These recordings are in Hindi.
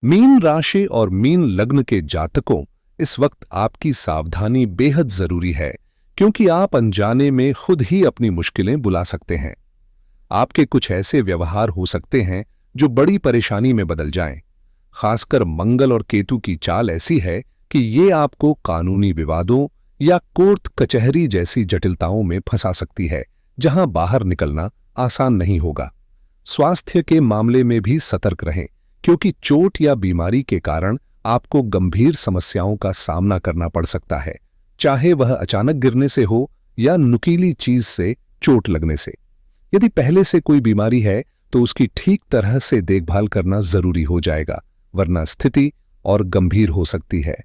मीन राशि और मीन लग्न के जातकों, इस वक्त आपकी सावधानी बेहद जरूरी है, क्योंकि आप अनजाने में खुद ही अपनी मुश्किलें बुला सकते हैं। आपके कुछ ऐसे व्यवहार हो सकते हैं जो बड़ी परेशानी में बदल जाएं। खासकर मंगल और केतु की चाल ऐसी है कि ये आपको कानूनी विवादों या कोर्ट कचहरी जैसी जटिलताओं में फंसा सकती है, जहां बाहर निकलना आसान नहीं होगा। स्वास्थ्य के मामले में भी सतर्क रहें, क्योंकि चोट या बीमारी के कारण आपको गंभीर समस्याओं का सामना करना पड़ सकता है, चाहे वह अचानक गिरने से हो या नुकीली चीज से चोट लगने से। यदि पहले से कोई बीमारी है तो उसकी ठीक तरह से देखभाल करना जरूरी हो जाएगा, वरना स्थिति और गंभीर हो सकती है।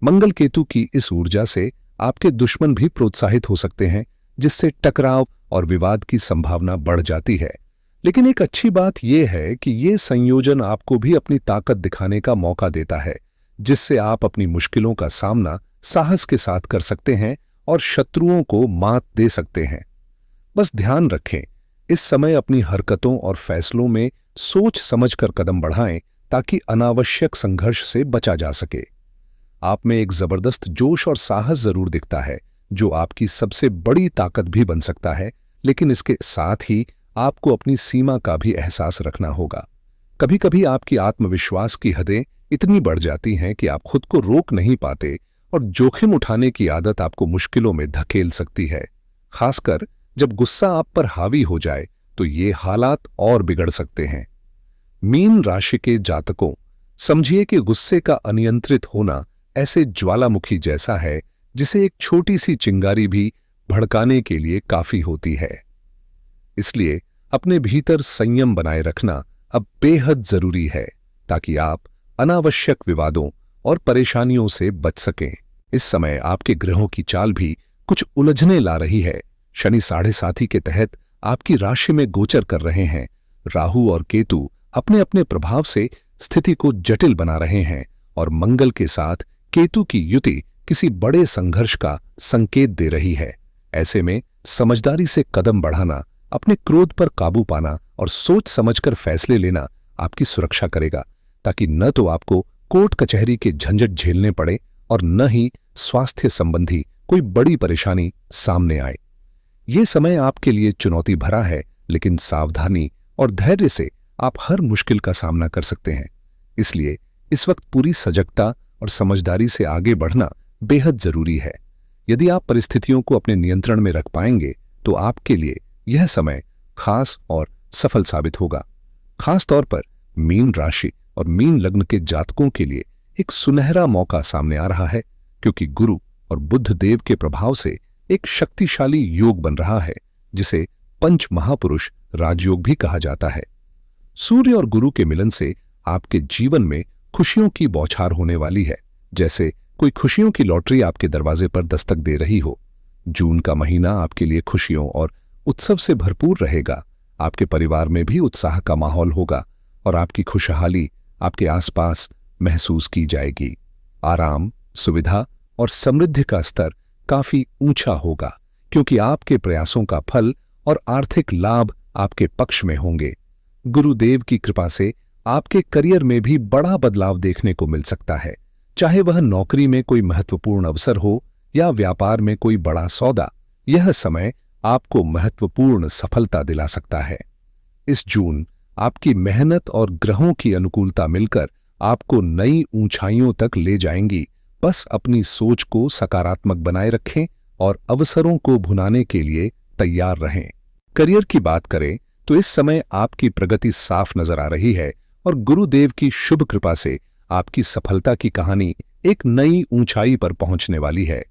मंगल केतु की इस ऊर्जा से आपके दुश्मन भी प्रोत्साहित हो सकते हैं, जिससे टकराव और विवाद की संभावना बढ़ जाती है। लेकिन एक अच्छी बात यह है कि यह संयोजन आपको भी अपनी ताकत दिखाने का मौका देता है, जिससे आप अपनी मुश्किलों का सामना साहस के साथ कर सकते हैं और शत्रुओं को मात दे सकते हैं। बस ध्यान रखें, इस समय अपनी हरकतों और फैसलों में सोच समझकर कदम बढ़ाएं, ताकि अनावश्यक संघर्ष से बचा जा सके। आप में एक जबरदस्त जोश और साहस जरूर दिखता है, जो आपकी सबसे बड़ी ताकत भी बन सकता है, लेकिन इसके साथ ही आपको अपनी सीमा का भी एहसास रखना होगा। कभी कभी आपकी आत्मविश्वास की हदें इतनी बढ़ जाती हैं कि आप खुद को रोक नहीं पाते, और जोखिम उठाने की आदत आपको मुश्किलों में धकेल सकती है। खासकर जब गुस्सा आप पर हावी हो जाए तो ये हालात और बिगड़ सकते हैं। मीन राशि के जातकों, समझिए कि गुस्से का अनियंत्रित होना ऐसे ज्वालामुखी जैसा है जिसे एक छोटी सी चिंगारी भी भड़काने के लिए काफी होती है। इसलिए अपने भीतर संयम बनाए रखना अब बेहद जरूरी है, ताकि आप अनावश्यक विवादों और परेशानियों से बच सकें। इस समय आपके ग्रहों की चाल भी कुछ उलझने ला रही है। शनि 7.5 के तहत आपकी राशि में गोचर कर रहे हैं। राहु और केतु अपने अपने प्रभाव से स्थिति को जटिल बना रहे हैं, और मंगल के साथ केतु की युति किसी बड़े संघर्ष का संकेत दे रही है। ऐसे में समझदारी से कदम बढ़ाना, अपने क्रोध पर काबू पाना और सोच समझकर फैसले लेना आपकी सुरक्षा करेगा, ताकि न तो आपको कोर्ट कचहरी के झंझट झेलने पड़े और न ही स्वास्थ्य संबंधी कोई बड़ी परेशानी सामने आए। ये समय आपके लिए चुनौती भरा है, लेकिन सावधानी और धैर्य से आप हर मुश्किल का सामना कर सकते हैं। इसलिए इस वक्त पूरी सजगता और समझदारी से आगे बढ़ना बेहद जरूरी है। यदि आप परिस्थितियों को अपने नियंत्रण में रख पाएंगे तो आपके लिए यह समय खास और सफल साबित होगा। खास तौर पर मीन राशि और मीन लग्न के जातकों के लिए एक सुनहरा मौका सामने आ रहा है, क्योंकि गुरु और बुध देव के प्रभाव से एक शक्तिशाली योग बन रहा है, जिसे पंच महापुरुष राजयोग भी कहा जाता है। सूर्य और गुरु के मिलन से आपके जीवन में खुशियों की बौछार होने वाली है, जैसे कोई खुशियों की लॉटरी आपके दरवाजे पर दस्तक दे रही हो। जून का महीना आपके लिए खुशियों और उत्सव से भरपूर रहेगा। आपके परिवार में भी उत्साह का माहौल होगा और आपकी खुशहाली आपके आसपास महसूस की जाएगी। आराम, सुविधा और समृद्धि का स्तर काफी ऊंचा होगा, क्योंकि आपके प्रयासों का फल और आर्थिक लाभ आपके पक्ष में होंगे। गुरुदेव की कृपा से आपके करियर में भी बड़ा बदलाव देखने को मिल सकता है, चाहे वह नौकरी में कोई महत्वपूर्ण अवसर हो या व्यापार में कोई बड़ा सौदा। यह समय आपको महत्वपूर्ण सफलता दिला सकता है। इस जून आपकी मेहनत और ग्रहों की अनुकूलता मिलकर आपको नई ऊंचाइयों तक ले जाएंगी। बस अपनी सोच को सकारात्मक बनाए रखें और अवसरों को भुनाने के लिए तैयार रहें। करियर की बात करें तो इस समय आपकी प्रगति साफ नजर आ रही है, और गुरुदेव की शुभ कृपा से आपकी सफलता की कहानी एक नई ऊंचाई पर पहुंचने वाली है।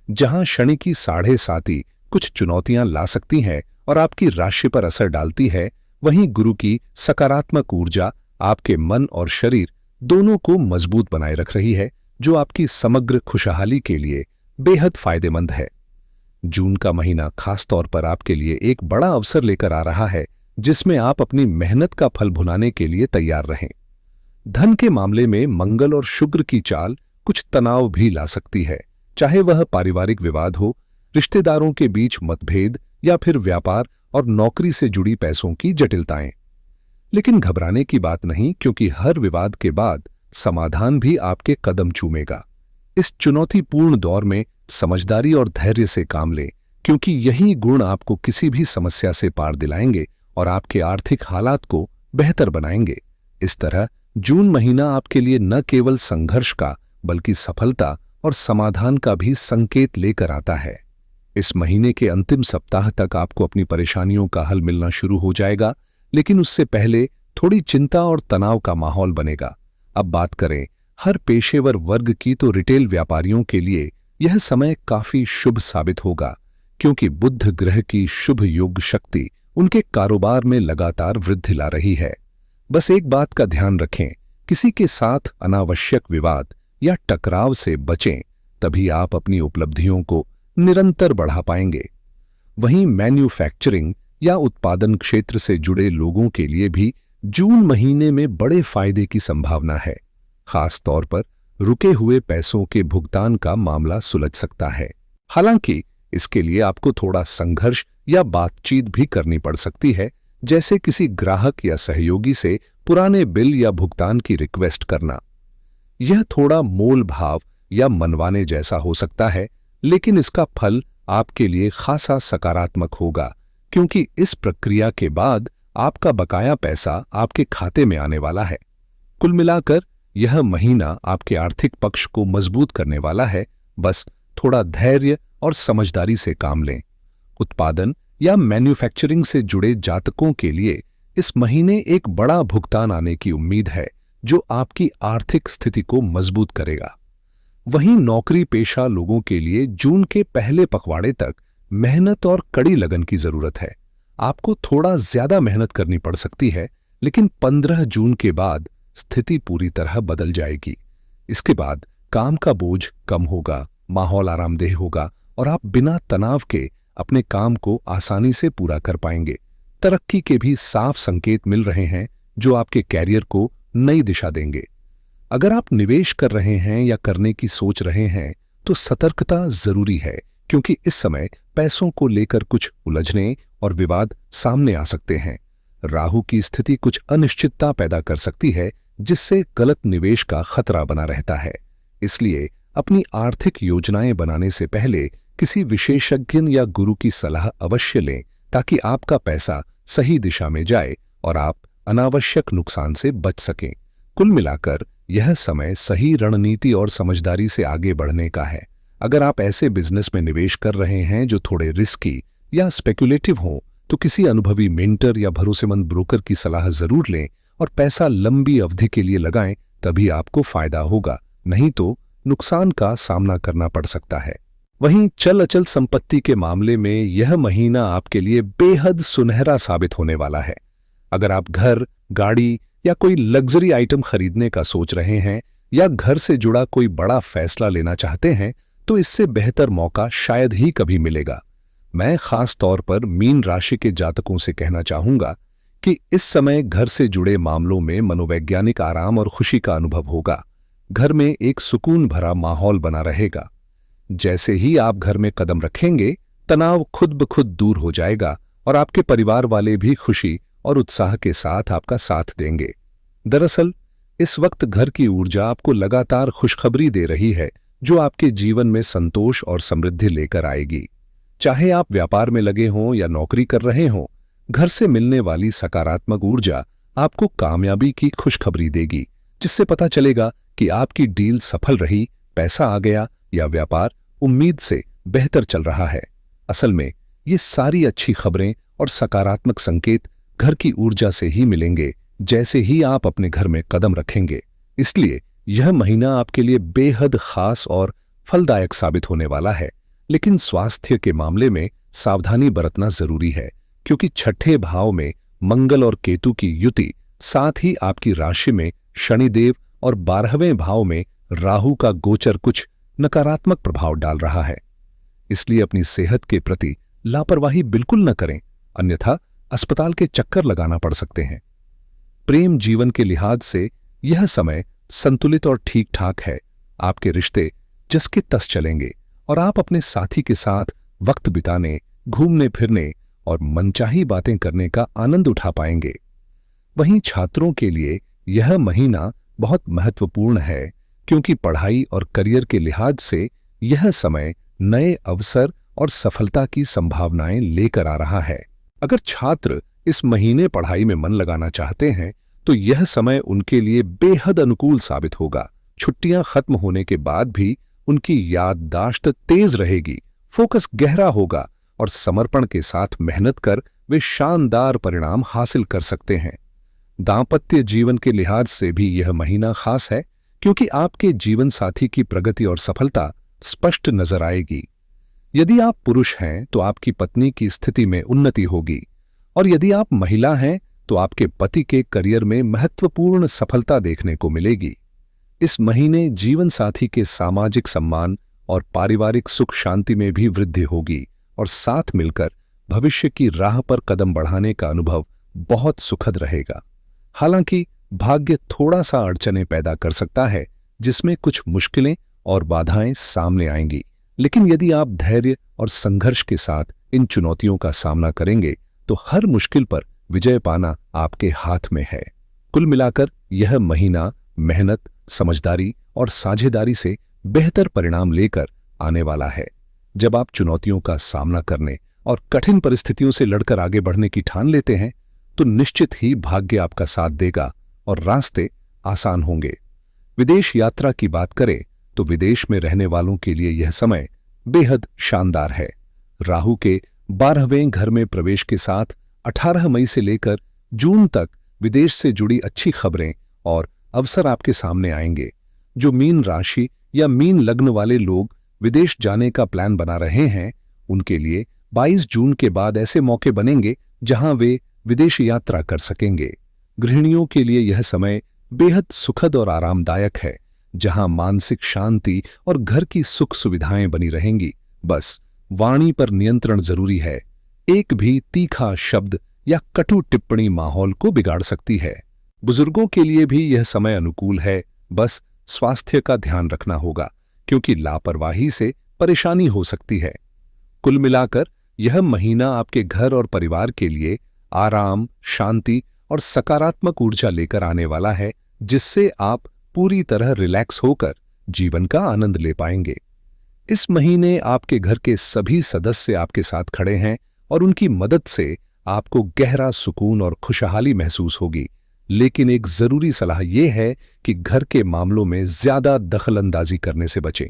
जहां शनि की 7.5 कुछ चुनौतियां ला सकती है और आपकी राशि पर असर डालती है, वहीं गुरु की सकारात्मक ऊर्जा आपके मन और शरीर दोनों को मजबूत बनाए रख रही है, जो आपकी समग्र खुशहाली के लिए बेहद फायदेमंद है। जून का महीना खास तौर पर आपके लिए एक बड़ा अवसर लेकर आ रहा है, जिसमें आप अपनी मेहनत का फल भुनाने के लिए तैयार रहें। धन के मामले में मंगल और शुक्र की चाल कुछ तनाव भी ला सकती है, चाहे वह पारिवारिक विवाद हो, रिश्तेदारों के बीच मतभेद या फिर व्यापार और नौकरी से जुड़ी पैसों की जटिलताएं। लेकिन घबराने की बात नहीं, क्योंकि हर विवाद के बाद समाधान भी आपके कदम चूमेगा। इस चुनौतीपूर्ण दौर में समझदारी और धैर्य से काम लें, क्योंकि यही गुण आपको किसी भी समस्या से पार दिलाएंगे और आपके आर्थिक हालात को बेहतर बनाएंगे। इस तरह जून महीना आपके लिए न केवल संघर्ष का बल्कि सफलता और समाधान का भी संकेत लेकर आता है। इस महीने के अंतिम सप्ताह तक आपको अपनी परेशानियों का हल मिलना शुरू हो जाएगा, लेकिन उससे पहले थोड़ी चिंता और तनाव का माहौल बनेगा। अब बात करें हर पेशेवर वर्ग की, तो रिटेल व्यापारियों के लिए यह समय काफी शुभ साबित होगा, क्योंकि बुध ग्रह की शुभ योग शक्ति उनके कारोबार में लगातार वृद्धि ला रही है। बस एक बात का ध्यान रखें, किसी के साथ अनावश्यक विवाद या टकराव से बचें, तभी आप अपनी उपलब्धियों को निरंतर बढ़ा पाएंगे। वहीं मैन्युफैक्चरिंग या उत्पादन क्षेत्र से जुड़े लोगों के लिए भी जून महीने में बड़े फायदे की संभावना है। खास तौर पर रुके हुए पैसों के भुगतान का मामला सुलझ सकता है। हालांकि इसके लिए आपको थोड़ा संघर्ष या बातचीत भी करनी पड़ सकती है, जैसे किसी ग्राहक या सहयोगी से पुराने बिल या भुगतान की रिक्वेस्ट करना। यह थोड़ा मोल भाव या मनवाने जैसा हो सकता है, लेकिन इसका फल आपके लिए खासा सकारात्मक होगा, क्योंकि इस प्रक्रिया के बाद आपका बकाया पैसा आपके खाते में आने वाला है। कुल मिलाकर यह महीना आपके आर्थिक पक्ष को मजबूत करने वाला है। बस थोड़ा धैर्य और समझदारी से काम लें। उत्पादन या मैन्युफैक्चरिंग से जुड़े जातकों के लिए इस महीने एक बड़ा भुगतान आने की उम्मीद है, जो आपकी आर्थिक स्थिति को मजबूत करेगा। वहीं नौकरी पेशा लोगों के लिए जून के पहले पखवाड़े तक मेहनत और कड़ी लगन की जरूरत है। आपको थोड़ा ज्यादा मेहनत करनी पड़ सकती है, लेकिन 15 जून के बाद स्थिति पूरी तरह बदल जाएगी। इसके बाद काम का बोझ कम होगा, माहौल आरामदेह होगा और आप बिना तनाव के अपने काम को आसानी से पूरा कर पाएंगे। तरक्की के भी साफ संकेत मिल रहे हैं, जो आपके कैरियर को नई दिशा देंगे। अगर आप निवेश कर रहे हैं या करने की सोच रहे हैं, तो सतर्कता जरूरी है, क्योंकि इस समय पैसों को लेकर कुछ उलझने और विवाद सामने आ सकते हैं। राहु की स्थिति कुछ अनिश्चितता पैदा कर सकती है, जिससे गलत निवेश का खतरा बना रहता है। इसलिए अपनी आर्थिक योजनाएं बनाने से पहले किसी विशेषज्ञ या गुरु की सलाह अवश्य लें, ताकि आपका पैसा सही दिशा में जाए और आप अनावश्यक नुकसान से बच सकें। कुल मिलाकर यह समय सही रणनीति और समझदारी से आगे बढ़ने का है। अगर आप ऐसे बिजनेस में निवेश कर रहे हैं जो थोड़े रिस्की या स्पेक्युलेटिव हों, तो किसी अनुभवी मेंटर या भरोसेमंद ब्रोकर की सलाह जरूर लें और पैसा लंबी अवधि के लिए लगाएं, तभी आपको फायदा होगा, नहीं तो नुकसान का सामना करना पड़ सकता है। वहीं चल अचल संपत्ति के मामले में यह महीना आपके लिए बेहद सुनहरा साबित होने वाला है। अगर आप घर, गाड़ी या कोई लग्जरी आइटम खरीदने का सोच रहे हैं या घर से जुड़ा कोई बड़ा फैसला लेना चाहते हैं, तो इससे बेहतर मौका शायद ही कभी मिलेगा। मैं खास तौर पर मीन राशि के जातकों से कहना चाहूंगा कि इस समय घर से जुड़े मामलों में मनोवैज्ञानिक आराम और खुशी का अनुभव होगा। घर में एक सुकून भरा माहौल बना रहेगा। जैसे ही आप घर में कदम रखेंगे, तनाव खुद ब खुद दूर हो जाएगा और आपके परिवार वाले भी खुशी और उत्साह के साथ आपका साथ देंगे। दरअसल इस वक्त घर की ऊर्जा आपको लगातार खुशखबरी दे रही है, जो आपके जीवन में संतोष और समृद्धि लेकर आएगी। चाहे आप व्यापार में लगे हों या नौकरी कर रहे हों, घर से मिलने वाली सकारात्मक ऊर्जा आपको कामयाबी की खुशखबरी देगी, जिससे पता चलेगा कि आपकी डील सफल रही, पैसा आ गया या व्यापार उम्मीद से बेहतर चल रहा है। असल में ये सारी अच्छी खबरें और सकारात्मक संकेत घर की ऊर्जा से ही मिलेंगे, जैसे ही आप अपने घर में कदम रखेंगे। इसलिए यह महीना आपके लिए बेहद खास और फलदायक साबित होने वाला है। लेकिन स्वास्थ्य के मामले में सावधानी बरतना जरूरी है, क्योंकि छठे भाव में मंगल और केतु की युति, साथ ही आपकी राशि में शनिदेव और 12वें भाव में राहु का गोचर कुछ नकारात्मक प्रभाव डाल रहा है। इसलिए अपनी सेहत के प्रति लापरवाही बिल्कुल न करें, अन्यथा अस्पताल के चक्कर लगाना पड़ सकते हैं। प्रेम जीवन के लिहाज से यह समय संतुलित और ठीक ठाक है। आपके रिश्ते जस के तस चलेंगे और आप अपने साथी के साथ वक्त बिताने, घूमने फिरने और मनचाही बातें करने का आनंद उठा पाएंगे। वहीं छात्रों के लिए यह महीना बहुत महत्वपूर्ण है, क्योंकि पढ़ाई और करियर के लिहाज से यह समय नए अवसर और सफलता की संभावनाएं लेकर आ रहा है। अगर छात्र इस महीने पढ़ाई में मन लगाना चाहते हैं तो यह समय उनके लिए बेहद अनुकूल साबित होगा। छुट्टियां खत्म होने के बाद भी उनकी याददाश्त तेज रहेगी, फोकस गहरा होगा और समर्पण के साथ मेहनत कर वे शानदार परिणाम हासिल कर सकते हैं। दांपत्य जीवन के लिहाज से भी यह महीना खास है, क्योंकि आपके जीवन साथी की प्रगति और सफलता स्पष्ट नजर आएगी। यदि आप पुरुष हैं तो आपकी पत्नी की स्थिति में उन्नति होगी, और यदि आप महिला हैं तो आपके पति के करियर में महत्वपूर्ण सफलता देखने को मिलेगी। इस महीने जीवन साथी के सामाजिक सम्मान और पारिवारिक सुख शांति में भी वृद्धि होगी, और साथ मिलकर भविष्य की राह पर कदम बढ़ाने का अनुभव बहुत सुखद रहेगा। हालांकि भाग्य थोड़ा सा अड़चनें पैदा कर सकता है, जिसमें कुछ मुश्किलें और बाधाएं सामने आएंगी, लेकिन यदि आप धैर्य और संघर्ष के साथ इन चुनौतियों का सामना करेंगे तो हर मुश्किल पर विजय पाना आपके हाथ में है। कुल मिलाकर यह महीना मेहनत, समझदारी और साझेदारी से बेहतर परिणाम लेकर आने वाला है। जब आप चुनौतियों का सामना करने और कठिन परिस्थितियों से लड़कर आगे बढ़ने की ठान लेते हैं तो निश्चित ही भाग्य आपका साथ देगा और रास्ते आसान होंगे। विदेश यात्रा की बात करें तो विदेश में रहने वालों के लिए यह समय बेहद शानदार है। राहु के 12वें घर में प्रवेश के साथ 18 मई से लेकर जून तक विदेश से जुड़ी अच्छी खबरें और अवसर आपके सामने आएंगे। जो मीन राशि या मीन लग्न वाले लोग विदेश जाने का प्लान बना रहे हैं, उनके लिए 22 जून के बाद ऐसे मौके बनेंगे जहां वे विदेश यात्रा कर सकेंगे। गृहिणियों के लिए यह समय बेहद सुखद और आरामदायक है, जहां मानसिक शांति और घर की सुख सुविधाएं बनी रहेंगी। बस वाणी पर नियंत्रण जरूरी है। एक भी तीखा शब्द या कटु टिप्पणी माहौल को बिगाड़ सकती है। बुजुर्गों के लिए भी यह समय अनुकूल है, बस स्वास्थ्य का ध्यान रखना होगा, क्योंकि लापरवाही से परेशानी हो सकती है। कुल मिलाकर यह महीना आपके घर और परिवार के लिए आराम, शांति और सकारात्मक ऊर्जा लेकर आने वाला है, जिससे आप पूरी तरह रिलैक्स होकर जीवन का आनंद ले पाएंगे। इस महीने आपके घर के सभी सदस्य आपके साथ खड़े हैं और उनकी मदद से आपको गहरा सुकून और खुशहाली महसूस होगी। लेकिन एक जरूरी सलाह यह है कि घर के मामलों में ज्यादा दखलंदाजी करने से बचें।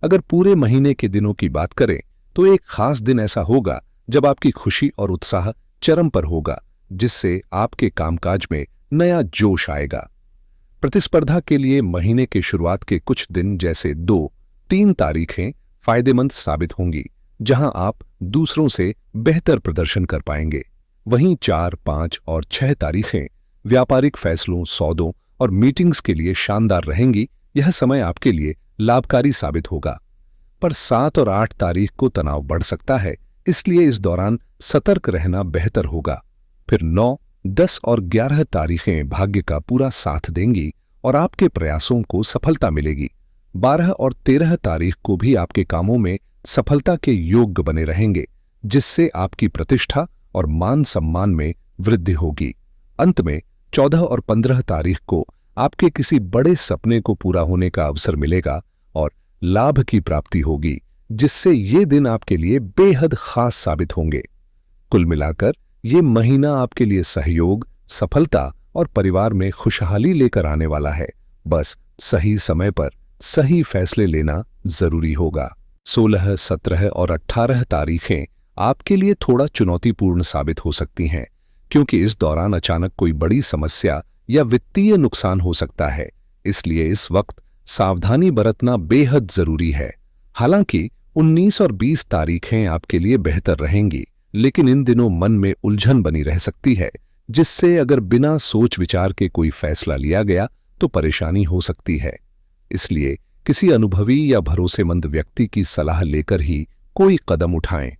अगर पूरे महीने के दिनों की बात करें तो एक खास दिन ऐसा होगा जब आपकी खुशी और उत्साह चरम पर होगा, जिससे आपके कामकाज में नया जोश आएगा। प्रतिस्पर्धा के लिए महीने के शुरुआत के कुछ दिन जैसे 2-3 तारीखें फायदेमंद साबित होंगी, जहां आप दूसरों से बेहतर प्रदर्शन कर पाएंगे। वहीं 4, 5 और 6 तारीखें व्यापारिक फैसलों, सौदों और मीटिंग्स के लिए शानदार रहेंगी। यह समय आपके लिए लाभकारी साबित होगा। पर 7 और 8 तारीख को तनाव बढ़ सकता है, इसलिए इस दौरान सतर्क रहना बेहतर होगा। फिर 9, 10 और 11 तारीखें भाग्य का पूरा साथ देंगी और आपके प्रयासों को सफलता मिलेगी। 12 और 13 तारीख को भी आपके कामों में सफलता के योग्य बने रहेंगे, जिससे आपकी प्रतिष्ठा और मान सम्मान में वृद्धि होगी। अंत में 14 और 15 तारीख को आपके किसी बड़े सपने को पूरा होने का अवसर मिलेगा और लाभ की प्राप्ति होगी, जिससे ये दिन आपके लिए बेहद खास साबित होंगे। कुल मिलाकर ये महीना आपके लिए सहयोग, सफलता और परिवार में खुशहाली लेकर आने वाला है। बस सही समय पर सही फैसले लेना जरूरी होगा। 16, 17 और 18 तारीखें आपके लिए थोड़ा चुनौतीपूर्ण साबित हो सकती हैं, क्योंकि इस दौरान अचानक कोई बड़ी समस्या या वित्तीय नुकसान हो सकता है। इसलिए इस वक्त सावधानी बरतना बेहद जरूरी है। हालांकि 19 और 20 तारीखें आपके लिए बेहतर रहेंगी, लेकिन इन दिनों मन में उलझन बनी रह सकती है, जिससे अगर बिना सोच विचार के कोई फैसला लिया गया तो परेशानी हो सकती है। इसलिए किसी अनुभवी या भरोसेमंद व्यक्ति की सलाह लेकर ही कोई कदम उठाएं।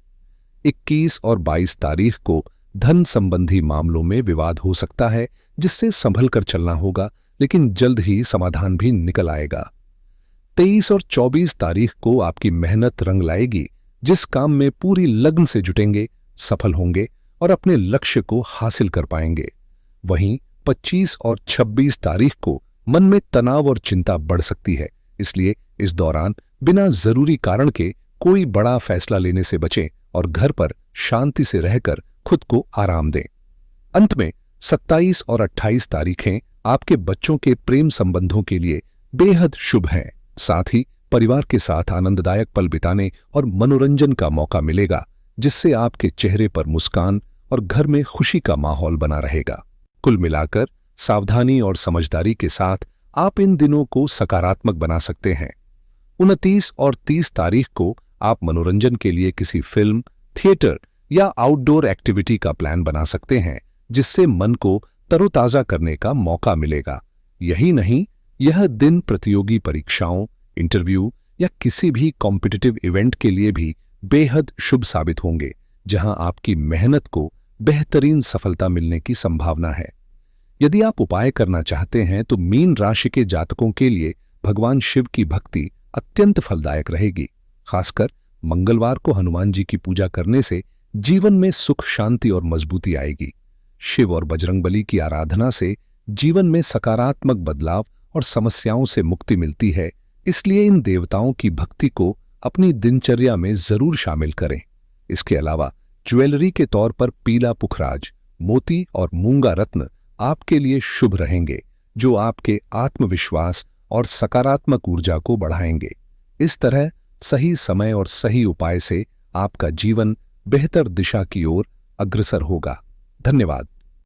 21 और 22 तारीख को धन संबंधी मामलों में विवाद हो सकता है, जिससे संभल कर चलना होगा, लेकिन जल्द ही समाधान भी निकल आएगा। 23 और 24 तारीख को आपकी मेहनत रंग लाएगी। जिस काम में पूरी लगन से जुटेंगे, सफल होंगे और अपने लक्ष्य को हासिल कर पाएंगे। वहीं 25 और 26 तारीख को मन में तनाव और चिंता बढ़ सकती है। इसलिए इस दौरान बिना जरूरी कारण के कोई बड़ा फैसला लेने से बचें और घर पर शांति से रहकर खुद को आराम दें। अंत में 27 और 28 तारीखें आपके बच्चों के प्रेम संबंधों के लिए बेहद शुभ हैं। साथ ही परिवार के साथ आनंददायक पल बिताने और मनोरंजन का मौका मिलेगा, जिससे आपके चेहरे पर मुस्कान और घर में खुशी का माहौल बना रहेगा। कुल मिलाकर सावधानी और समझदारी के साथ आप इन दिनों को सकारात्मक बना सकते हैं। 29 और 30 तारीख को आप मनोरंजन के लिए किसी फिल्म, थिएटर या आउटडोर एक्टिविटी का प्लान बना सकते हैं, जिससे मन को तरोताजा करने का मौका मिलेगा। यही नहीं, यह दिन प्रतियोगी परीक्षाओं, इंटरव्यू या किसी भी कॉम्पिटिटिव इवेंट के लिए भी बेहद शुभ साबित होंगे, जहां आपकी मेहनत को बेहतरीन सफलता मिलने की संभावना है। यदि आप उपाय करना चाहते हैं तो मीन राशि के जातकों के लिए भगवान शिव की भक्ति अत्यंत फलदायक रहेगी। खासकर मंगलवार को हनुमान जी की पूजा करने से जीवन में सुख, शांति और मजबूती आएगी। शिव और बजरंगबली की आराधना से जीवन में सकारात्मक बदलाव और समस्याओं से मुक्ति मिलती है। इसलिए इन देवताओं की भक्ति को अपनी दिनचर्या में जरूर शामिल करें। इसके अलावा ज्वेलरी के तौर पर पीला पुखराज, मोती और मूंगा रत्न आपके लिए शुभ रहेंगे, जो आपके आत्मविश्वास और सकारात्मक ऊर्जा को बढ़ाएंगे। इस तरह सही समय और सही उपाय से आपका जीवन बेहतर दिशा की ओर अग्रसर होगा। धन्यवाद।